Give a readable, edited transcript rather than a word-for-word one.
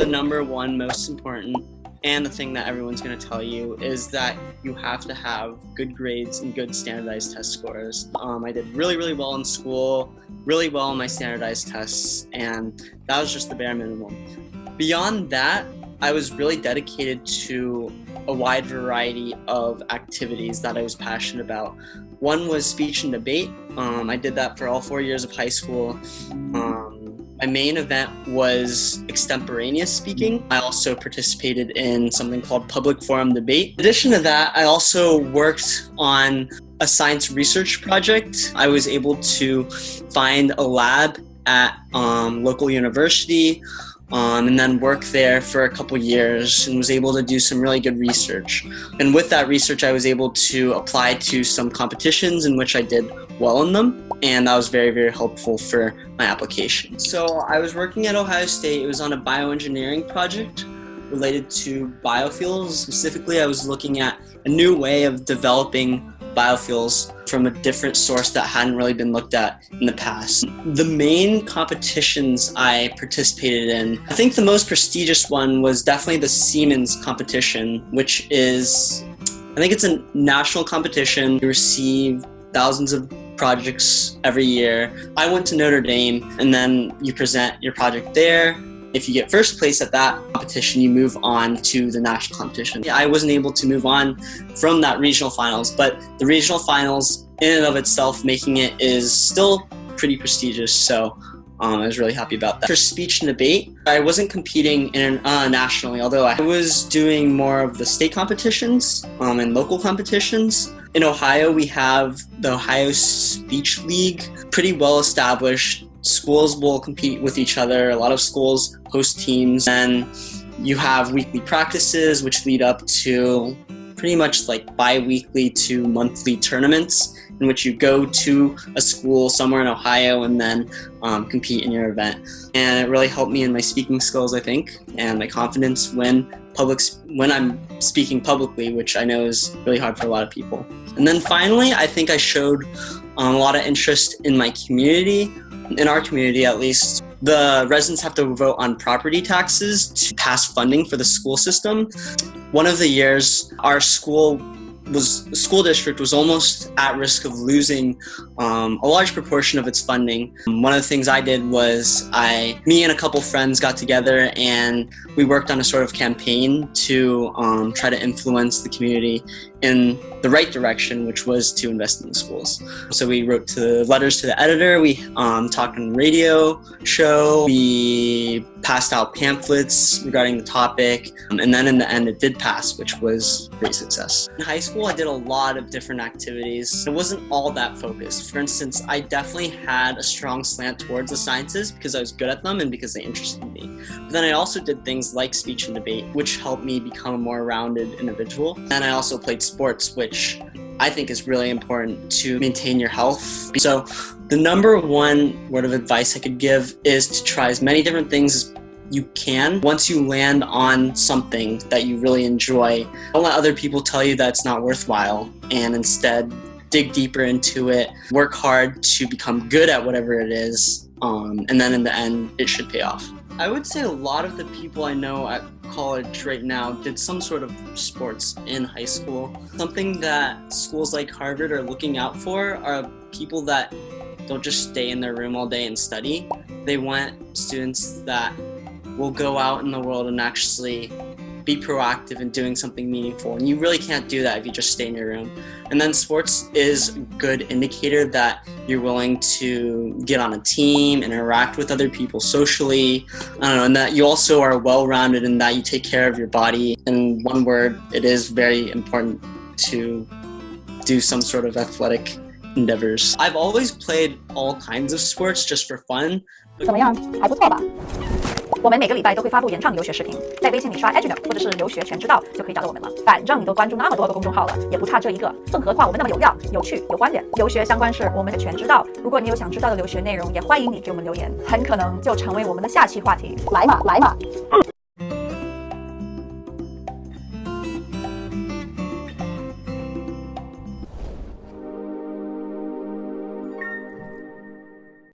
The number one most important and the thing that everyone's going to tell you is that you have to have good grades and good standardized test scores. I did really well in school, really well in my standardized tests, and that was just the bare minimum. Beyond that, I was really dedicated to a wide variety of activities that I was passionate about. One was speech and debate. I did that for all 4 years of high school. My main event was extemporaneous speaking. I also participated in something called public forum debate. In addition to that, I also worked on a science research project. I was able to find a lab at local university and then work there for a couple years and was able to do some really good research. And with that research, I was able to apply to some competitions in which I did well in them, and that was very helpful for my application. So I was working at Ohio State. It was on a bioengineering project related to biofuels. Specifically, I was looking at a new way of developing biofuels from a different source that hadn't really been looked at in the past. The main competitions I participated in, I think the most prestigious one was definitely the Siemens competition, which is, I think it's a national competition. You receive thousands of projects every year. I went to Notre Dame, and then you present your project there. If you get first place at that competition, you move on to the national competition. I wasn't able to move on from that regional finals, but the regional finals in and of itself, making it, is still pretty prestigious. So I was really happy about that. For speech and debate, I wasn't competing nationally, although I was doing more of the state competitions and local competitions. In Ohio, we have the Ohio Speech League, pretty well established. Schools will compete with each other. A lot of schools host teams, and you have weekly practices which lead up to pretty much like bi-weekly to monthly tournaments in which you go to a school somewhere in Ohio and then compete in your event. And it really helped me in my speaking skills, I think, and my confidence when I'm speaking publicly, which I know is really hard for a lot of people. And then finally, I think I showed a lot of interest in my community. In our community, at least, the residents have to vote on property taxes to pass funding for the school system. One of the years, our school district was almost at risk of losing a large proportion of its funding. One of the things I did was me and a couple friends got together and we worked on a sort of campaign to try to influence the community in the right direction, which was to invest in the schools. So we wrote letters to the editor, we talked on the radio show, we passed out pamphlets regarding the topic, and then in the end it did pass, which was a great success. In high school, I did a lot of different activities. It wasn't all that focused. For instance, I definitely had a strong slant towards the sciences because I was good at them and because they interested me. But then I also did things like speech and debate, which helped me become a more rounded individual. And I also played sports, which I think is really important to maintain your health. So the number one word of advice I could give is to try as many different things as you can. Once you land on something that you really enjoy, don't let other people tell you that it's not worthwhile, and instead dig deeper into it, work hard to become good at whatever it is, and then in the end, it should pay off. I would say a lot of the people I know at college right now did some sort of sports in high school. Something that schools like Harvard are looking out for are people that don't just stay in their room all day and study. They want students that will go out in the world and actually be proactive in doing something meaningful. And you really can't do that if you just stay in your room. And then sports is a good indicator that you're willing to get on a team, interact with other people socially, and that you also are well-rounded and that you take care of your body. In one word, it is very important to do some sort of athletic endeavors. I've always played all kinds of sports just for fun. 怎么样？还不错吧？我们每个礼拜都会发布原创留学视频，在微信里刷 Eduno 或者是留学全知道就可以找到我们了。反正你都关注那么多个公众号了，也不差这一个。更何况我们那么有料、有趣、有观点，留学相关事我们可全知道。如果你有想知道的留学内容，也欢迎你给我们留言，很可能就成为我们的下期话题。来嘛，来嘛！